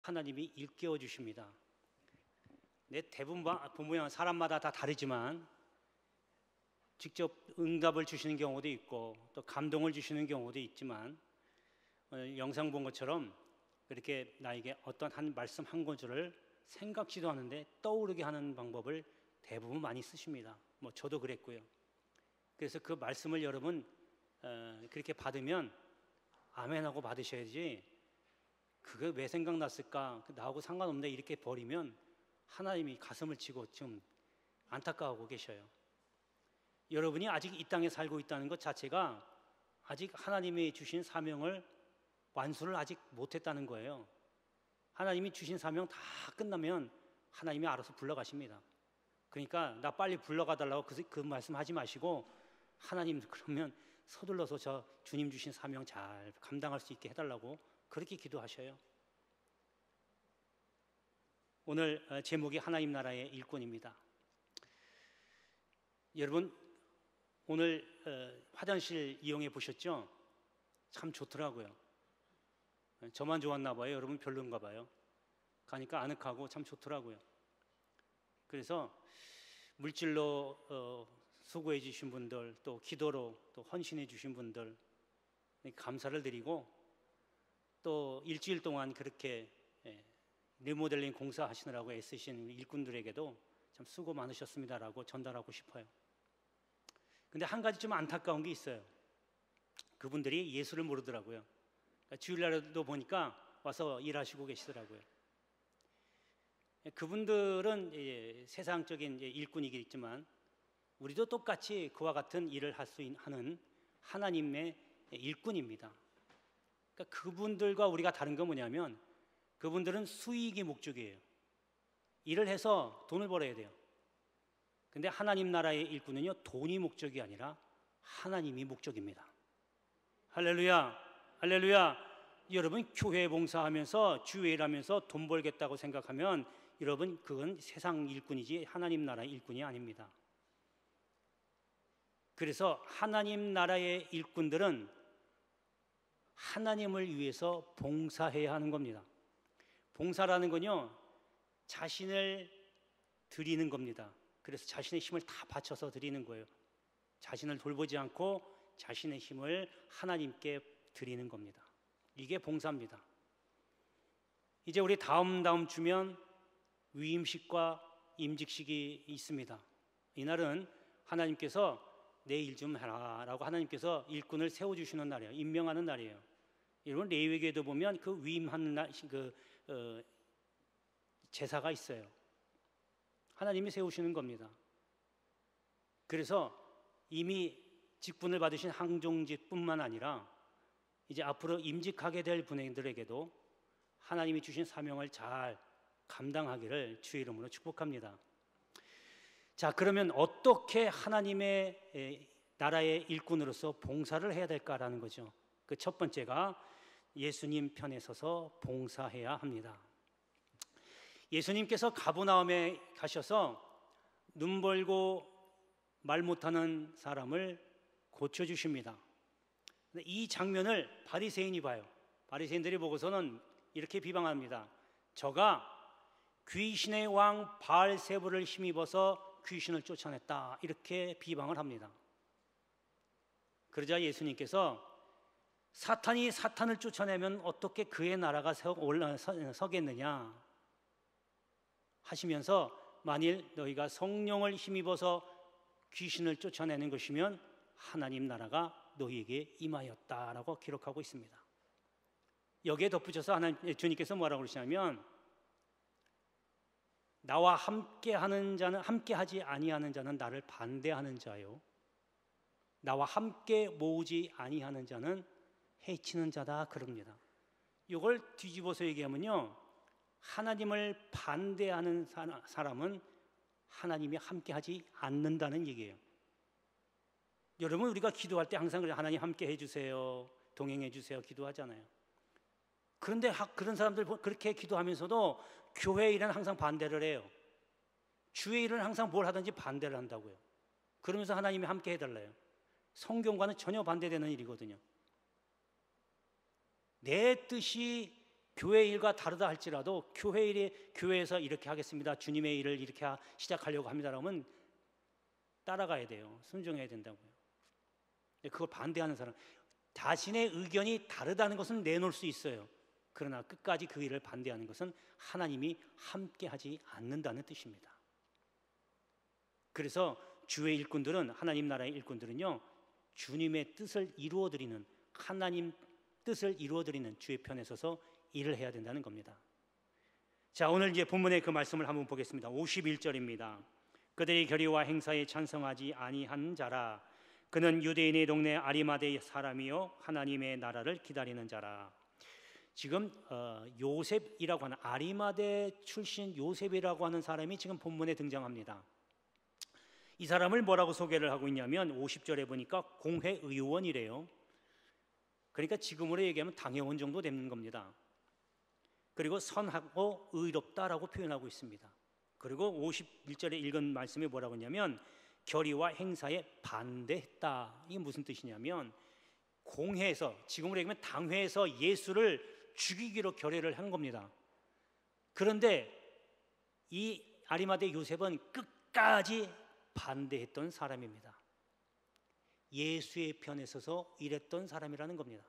하나님이 일깨워 주십니다. 대부분 모양 사람마다 다 다르지만 직접 응답을 주시는 경우도 있고 또 감동을 주시는 경우도 있지만 영상 본 것처럼 그렇게 나에게 어떤 한 말씀 한 구절을 생각지도 않은데 떠오르게 하는 방법을 대부분 많이 쓰십니다. 저도 그랬고요. 그래서 그 말씀을 여러분 그렇게 받으면 아멘하고 받으셔야지, 그게 왜 생각났을까, 나하고 상관없네 이렇게 버리면 하나님이 가슴을 치고 좀 안타까워하고 계셔요. 여러분이 아직 이 땅에 살고 있다는 것 자체가 아직 하나님이 주신 사명을 완수를 아직 못했다는 거예요. 하나님이 주신 사명 다 끝나면 하나님이 알아서 불러가십니다. 그러니까 나 빨리 불러가달라고 그 말씀 하지 마시고, 하나님 그러면 서둘러서 저 주님 주신 사명 잘 감당할 수 있게 해달라고 그렇게 기도하셔요. 오늘 제목이 하나님 나라의 일꾼입니다. 여러분 오늘 화장실 이용해 보셨죠? 참 좋더라고요. 저만 좋았나 봐요. 여러분 별론가 봐요. 가니까 아늑하고 참 좋더라고요. 그래서 물질로 수고해 주신 분들, 또 기도로 또 헌신해 주신 분들 감사를 드리고, 또 일주일 동안 그렇게 리모델링 공사하시느라고 애쓰신 우리 일꾼들에게도 참 수고 많으셨습니다라고 전달하고 싶어요. 근데 한 가지 좀 안타까운 게 있어요. 그분들이 예수를 모르더라고요. 주일날에도 보니까 와서 일하시고 계시더라고요. 그분들은 세상적인 일꾼이겠지만 우리도 똑같이 그와 같은 일을 하는 하나님의 일꾼입니다. 그러니까 그분들과 우리가 다른 건 뭐냐면, 그분들은 수익이 목적이에요. 일을 해서 돈을 벌어야 돼요. 근데 하나님 나라의 일꾼은요, 돈이 목적이 아니라 하나님이 목적입니다. 할렐루야, 할렐루야. 여러분 교회 봉사하면서 주의 일하면서 돈 벌겠다고 생각하면 여러분 그건 세상 일꾼이지 하나님 나라의 일꾼이 아닙니다. 그래서 하나님 나라의 일꾼들은 하나님을 위해서 봉사해야 하는 겁니다. 봉사라는 건요, 자신을 드리는 겁니다. 그래서 자신의 힘을 다 바쳐서 드리는 거예요. 자신을 돌보지 않고 자신의 힘을 하나님께 드리는 겁니다. 이게 봉사입니다. 이제 우리 다음 주면 위임식과 임직식이 있습니다. 이날은 하나님께서 내 일 좀 해라 라고 하나님께서 일꾼을 세워주시는 날이에요. 임명하는 날이에요. 여러분 레위기에도 보면 그 위임하는 날, 제사가 있어요. 하나님이 세우시는 겁니다. 그래서 이미 직분을 받으신 항종직뿐만 아니라 이제 앞으로 임직하게 될 분들에게도 하나님이 주신 사명을 잘 감당하기를 주의 이름으로 축복합니다. 자, 그러면 어떻게 하나님의 나라의 일꾼으로서 봉사를 해야 될까라는 거죠. 그 첫 번째가 예수님 편에 서서 봉사해야 합니다. 예수님께서 가버나움에 가셔서 눈 벌고 말 못하는 사람을 고쳐주십니다. 이 장면을 바리새인이 봐요. 바리새인들이 보고서는 이렇게 비방합니다. 저가 귀신의 왕 바알세불을 힘입어서 귀신을 쫓아냈다, 이렇게 비방을 합니다. 그러자 예수님께서 사탄이 사탄을 쫓아내면 어떻게 그의 나라가 서겠느냐 하시면서, 만일 너희가 성령을 힘입어서 귀신을 쫓아내는 것이면 하나님 나라가 너희에게 임하였다라고 기록하고 있습니다. 여기에 덧붙여서 주님께서 뭐라고 그러시냐면, 나와 함께하지 아니하는 자는 나를 반대하는 자요, 나와 함께 모으지 아니하는 자는 해치는 자다, 그럽니다. 이걸 뒤집어서 얘기하면요, 하나님을 반대하는 사람은 하나님이 함께하지 않는다는 얘기예요. 여러분 우리가 기도할 때 항상 하나님 함께 해주세요, 동행해 주세요 기도하잖아요. 그런데 그런 사람들 그렇게 기도하면서도 교회 일은 항상 반대를 해요. 주의 일은 항상 뭘 하든지 반대를 한다고요. 그러면서 하나님이 함께 해달래요. 성경과는 전혀 반대되는 일이거든요. 내 뜻이 교회 일과 다르다 할지라도 교회에서 이렇게 하겠습니다, 주님의 일을 이렇게 시작하려고 합니다라면 따라가야 돼요. 순종해야 된다고요. 근데 그걸 반대하는 사람, 자신의 의견이 다르다는 것은 내놓을 수 있어요. 그러나 끝까지 그 일을 반대하는 것은 하나님이 함께하지 않는다는 뜻입니다. 그래서 주의 일꾼들은, 하나님 나라의 일꾼들은요, 주님의 뜻을 이루어드리는, 하나님 뜻을 이루어드리는 주의 편에 서서 일을 해야 된다는 겁니다. 자, 오늘 이제 본문의 그 말씀을 한번 보겠습니다. 51절입니다. 그들이 결의와 행사에 찬성하지 아니한 자라. 그는 유대인의 동네 아리마대 사람이요 하나님의 나라를 기다리는 자라. 지금 요셉이라고 하는, 아리마대 출신 요셉이라고 하는 사람이 지금 본문에 등장합니다. 이 사람을 뭐라고 소개를 하고 있냐면 50절에 보니까 공회의원이래요. 그러니까 지금으로 얘기하면 당회원 정도 되는 겁니다. 그리고 선하고 의롭다라고 표현하고 있습니다. 그리고 51절에 읽은 말씀이 뭐라고 했냐면 결의와 행사에 반대했다. 이게 무슨 뜻이냐면 공회에서, 지금으로 얘기하면 당회에서 예수를 죽이기로 결의를 한 겁니다. 그런데 이 아리마대 요셉은 끝까지 반대했던 사람입니다. 예수의 편에 서서 일했던 사람이라는 겁니다.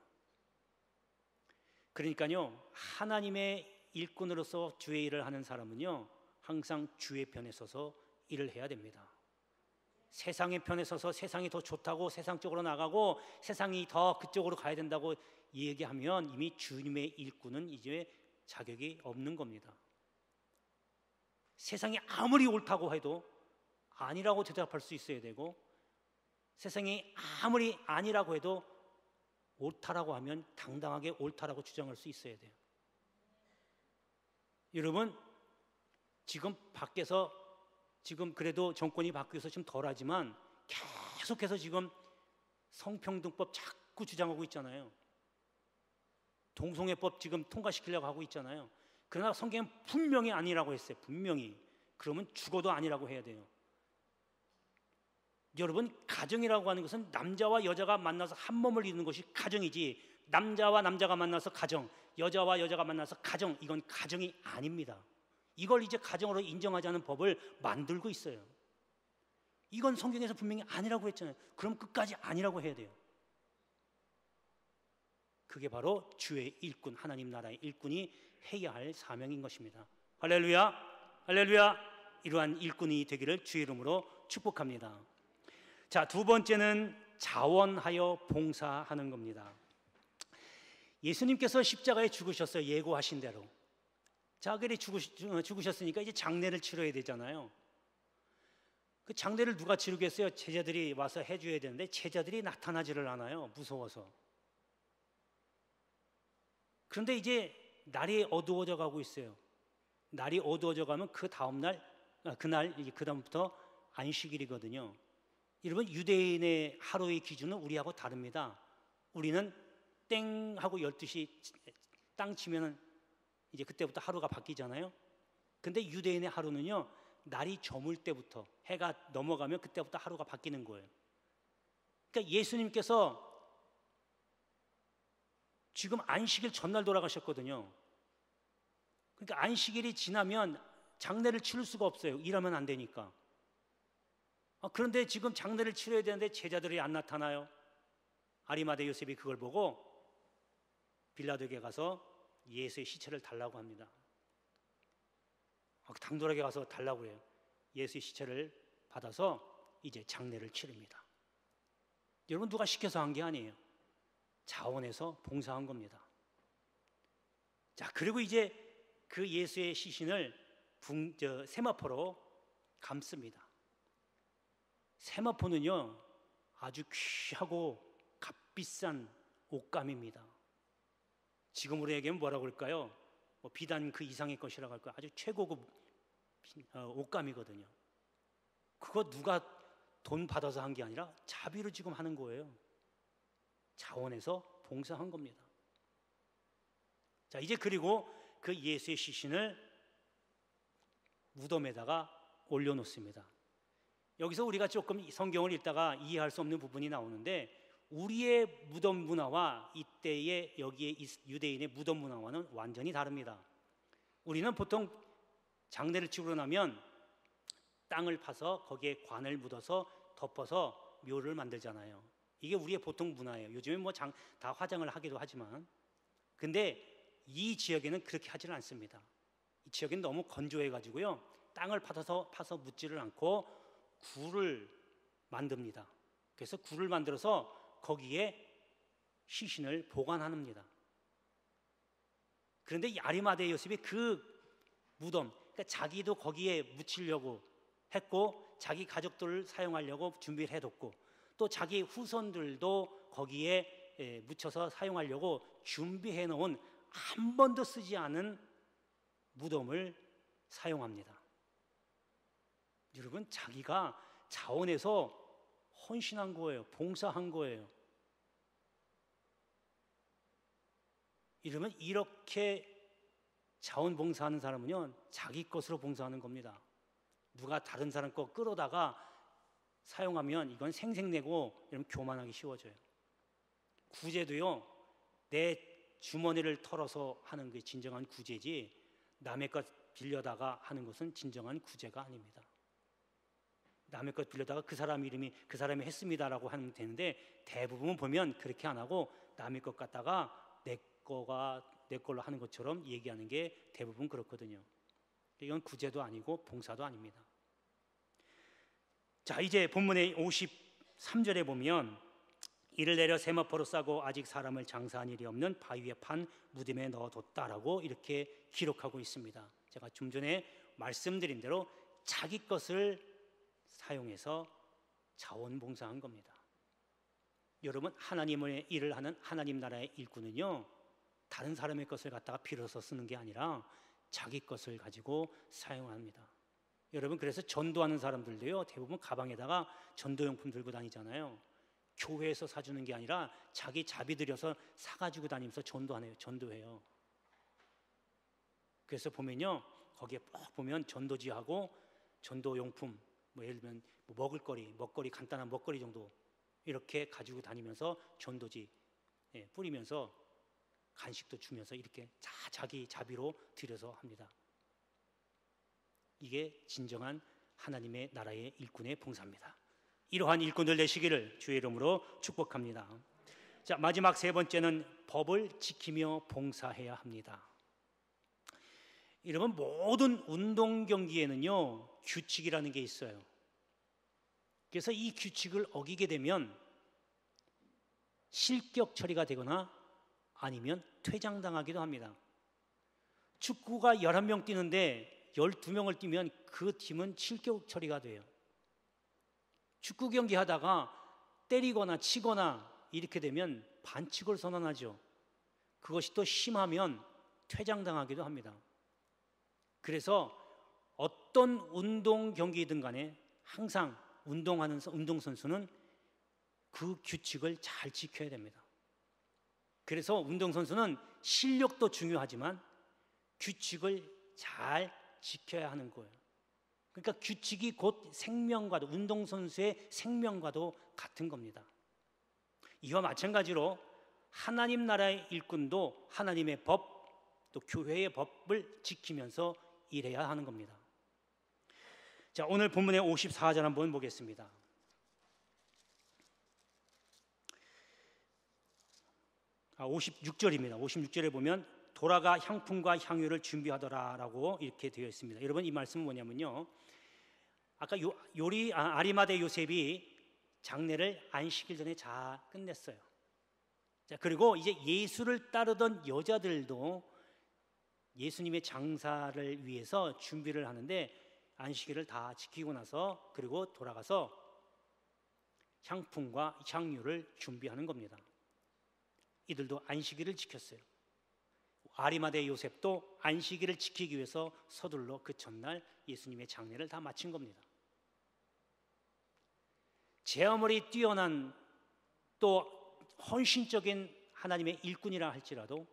그러니까요, 하나님의 일꾼으로서 주의 일을 하는 사람은요, 항상 주의 편에 서서 일을 해야 됩니다. 세상의 편에 서서 세상이 더 좋다고 세상 쪽으로 나가고 세상이 더 그쪽으로 가야 된다고 얘기하면 이미 주님의 일꾼은 이제 자격이 없는 겁니다. 세상이 아무리 옳다고 해도 아니라고 대답할 수 있어야 되고, 세상이 아무리 아니라고 해도 옳다라고 하면 당당하게 옳다라고 주장할 수 있어야 돼요. 여러분, 지금 밖에서 지금 그래도 정권이 바뀌어서 좀 덜하지만 계속해서 지금 성평등법 자꾸 주장하고 있잖아요. 동성애법 지금 통과시키려고 하고 있잖아요. 그러나 성경은 분명히 아니라고 했어요. 분명히. 그러면 죽어도 아니라고 해야 돼요. 여러분, 가정이라고 하는 것은 남자와 여자가 만나서 한 몸을 이루는 것이 가정이지, 남자와 남자가 만나서 가정, 여자와 여자가 만나서 가정, 이건 가정이 아닙니다. 이걸 이제 가정으로 인정하지 않은 법을 만들고 있어요. 이건 성경에서 분명히 아니라고 했잖아요. 그럼 끝까지 아니라고 해야 돼요. 그게 바로 주의 일꾼, 하나님 나라의 일꾼이 해야 할 사명인 것입니다. 할렐루야, 할렐루야. 이러한 일꾼이 되기를 주의 이름으로 축복합니다. 자, 두 번째는 자원하여 봉사하는 겁니다. 예수님께서 십자가에 죽으셨어요. 예고하신 대로. 자, 그래 죽으셨으니까 이제 장례를 치러야 되잖아요. 그 장례를 누가 치르겠어요? 제자들이 와서 해줘야 되는데 제자들이 나타나지를 않아요. 무서워서. 그런데 이제 날이 어두워져 가고 있어요. 날이 어두워져 가면 그 다음날, 그 다음부터 안식일이거든요. 여러분, 유대인의 하루의 기준은 우리하고 다릅니다. 우리는 땡 하고 12시 땅 치면은 이제 그때부터 하루가 바뀌잖아요. 근데 유대인의 하루는요, 날이 저물 때부터, 해가 넘어가면 그때부터 하루가 바뀌는 거예요. 그러니까 예수님께서 지금 안식일 전날 돌아가셨거든요. 그러니까 안식일이 지나면 장례를 치를 수가 없어요. 일하면 안 되니까. 그런데 지금 장례를 치러야 되는데 제자들이 안 나타나요. 아리마대 요셉이 그걸 보고 빌라도에게 가서 예수의 시체를 달라고 합니다. 당돌하게 가서 달라고 해요. 예수의 시체를 받아서 이제 장례를 치릅니다. 여러분, 누가 시켜서 한 게 아니에요. 자원해서 봉사한 겁니다. 자, 그리고 이제 그 예수의 시신을 세마포로 감습니다. 세마포는요, 아주 귀하고 값비싼 옷감입니다. 지금으로 얘기하면 뭐라고 할까요? 비단 그 이상의 것이라고 할까요? 아주 최고급 옷감이거든요. 그거 누가 돈 받아서 한 게 아니라 자비로 지금 하는 거예요. 자원해서 봉사한 겁니다. 자, 이제 그리고 그 예수의 시신을 무덤에다가 올려놓습니다. 여기서 우리가 조금 성경을 읽다가 이해할 수 없는 부분이 나오는데 우리의 무덤 문화와 이때의 여기에 유대인의 무덤 문화와는 완전히 다릅니다. 우리는 보통 장례를 치고 나면 땅을 파서 거기에 관을 묻어서 덮어서 묘를 만들잖아요. 이게 우리의 보통 문화예요. 요즘에 뭐 다 화장을 하기도 하지만, 근데 이 지역에는 그렇게 하지는 않습니다. 이 지역은 너무 건조해가지고요, 땅을 파서 묻지를 않고 굴을 만듭니다. 그래서 굴을 만들어서 거기에 시신을 보관합니다. 그런데 이 아리마대 요셉이 그 무덤, 그러니까 자기도 거기에 묻히려고 했고, 자기 가족들을 사용하려고 준비를 해뒀고, 또 자기 후손들도 거기에 묻혀서 사용하려고 준비해 놓은 한 번도 쓰지 않은 무덤을 사용합니다. 여러분, 자기가 자원해서 헌신한 거예요. 봉사한 거예요. 이러면 이렇게 자원봉사하는 사람은요, 자기 것으로 봉사하는 겁니다. 누가 다른 사람 거 끌어다가 사용하면 이건 생색내고 이러면 교만하기 쉬워져요. 구제도요, 내 주머니를 털어서 하는 게 진정한 구제지, 남의 것 빌려다가 하는 것은 진정한 구제가 아닙니다. 남의 것 빌려다가 그 사람이 했습니다라고 하면 되는데, 대부분 보면 그렇게 안 하고 남의 것 갖다가 내 걸로 하는 것처럼 얘기하는 게 대부분 그렇거든요. 이건 구제도 아니고 봉사도 아닙니다. 자, 이제 본문의 53절에 보면, 이를 내려 세마포로 싸고 아직 사람을 장사한 일이 없는 바위에 판 무덤에 넣어뒀다라고 이렇게 기록하고 있습니다. 제가 좀 전에 말씀드린 대로 자기 것을 사용해서 자원봉사한 겁니다. 여러분, 하나님의 일을 하는 하나님 나라의 일꾼은요, 다른 사람의 것을 갖다가 빌어서 쓰는 게 아니라 자기 것을 가지고 사용합니다. 여러분, 그래서 전도하는 사람들도요, 대부분 가방에다가 전도용품 들고 다니잖아요. 교회에서 사주는 게 아니라 자기 자비 들여서 사가지고 다니면서 전도해요. 그래서 보면요, 거기에 꼭 보면 전도지하고 전도용품, 뭐 예를 들면 먹거리, 간단한 먹거리 정도 이렇게 가지고 다니면서 전도지 뿌리면서 간식도 주면서 이렇게 자기 자비로 들여서 합니다. 이게 진정한 하나님의 나라의 일꾼의 봉사입니다. 이러한 일꾼들 되시기를 주의 이름으로 축복합니다. 자, 마지막 세 번째는 법을 지키며 봉사해야 합니다. 여러분, 모든 운동 경기에는요, 규칙이라는 게 있어요. 그래서 이 규칙을 어기게 되면 실격 처리가 되거나 아니면 퇴장당하기도 합니다. 축구가 11명 뛰는데 12명을 뛰면 그 팀은 실격 처리가 돼요. 축구 경기 하다가 때리거나 치거나 이렇게 되면 반칙을 선언하죠. 그것이 또 심하면 퇴장당하기도 합니다. 그래서 어떤 운동 경기이든 간에 항상 운동하는 운동선수는 그 규칙을 잘 지켜야 됩니다. 그래서 운동선수는 실력도 중요하지만 규칙을 잘 지켜야 하는 거예요. 그러니까 규칙이 곧 생명과도, 운동선수의 생명과도 같은 겁니다. 이와 마찬가지로 하나님 나라의 일꾼도 하나님의 법, 또 교회의 법을 지키면서 일해야 하는 겁니다. 자, 오늘 본문의 54절 한번 보겠습니다. 56절입니다. 56절에 보면 돌아가 향품과 향유를 준비하더라라고 이렇게 되어 있습니다. 여러분, 이 말씀은 뭐냐면요, 아까 아리마대 요셉이 장례를 안식일 전에 잘 끝냈어요. 자, 그리고 이제 예수를 따르던 여자들도 예수님의 장사를 위해서 준비를 하는데, 안식일을 다 지키고 나서 그리고 돌아가서 향품과 향유를 준비하는 겁니다. 이들도 안식일을 지켰어요. 아리마대 요셉도 안식일을 지키기 위해서 서둘러 그 전날 예수님의 장례를 다 마친 겁니다. 제 아무리 뛰어난 또 헌신적인 하나님의 일꾼이라 할지라도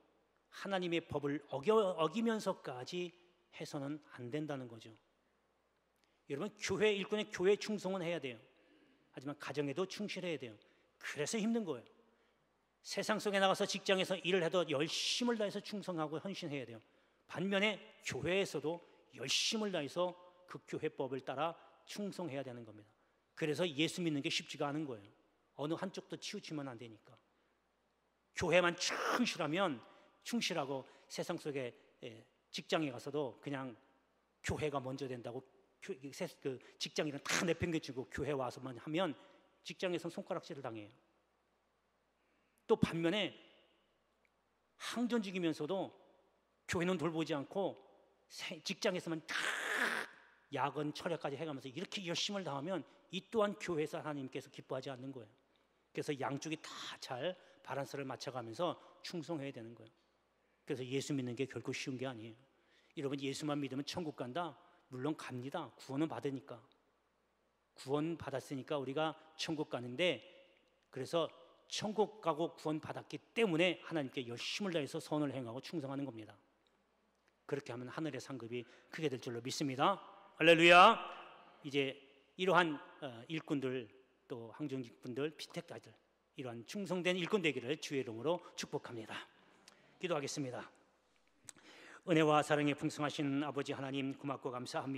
하나님의 법을 어기면서까지 해서는 안 된다는 거죠. 여러분, 교회 일꾼의 교회 충성은 해야 돼요. 하지만 가정에도 충실해야 돼요. 그래서 힘든 거예요. 세상 속에 나가서 직장에서 일을 해도 열심을 다해서 충성하고 헌신해야 돼요. 반면에 교회에서도 열심을 다해서 그 교회법을 따라 충성해야 되는 겁니다. 그래서 예수 믿는 게 쉽지가 않은 거예요. 어느 한쪽도 치우치면 안 되니까. 교회만 충실하고 세상 속에 직장에 가서도 그냥 교회가 먼저 된다고 그 직장인은 다 내팽개치고 교회 와서만 하면 직장에서는 손가락질을 당해요. 또 반면에 항전직이면서도 교회는 돌보지 않고 직장에서만 다 야근 철야까지 해가면서 이렇게 열심을 다하면 이 또한 교회에서 하나님께서 기뻐하지 않는 거예요. 그래서 양쪽이 다 잘 바란스를 맞춰가면서 충성해야 되는 거예요. 그래서 예수 믿는 게 결코 쉬운 게 아니에요. 여러분, 예수만 믿으면 천국 간다? 물론 갑니다. 구원은 받으니까. 구원 받았으니까 우리가 천국 가는데, 그래서 천국 가고 구원 받았기 때문에 하나님께 열심을 다해서 선을 행하고 충성하는 겁니다. 그렇게 하면 하늘의 상급이 크게 될 줄로 믿습니다. 할렐루야. 이제 이러한 일꾼들, 또 항정직분들, 피택자들, 이러한 충성된 일꾼 되기를 주의 이름으로 축복합니다. 기도하겠습니다. 은혜와 사랑에 풍성하신 아버지 하나님, 고맙고 감사합니다.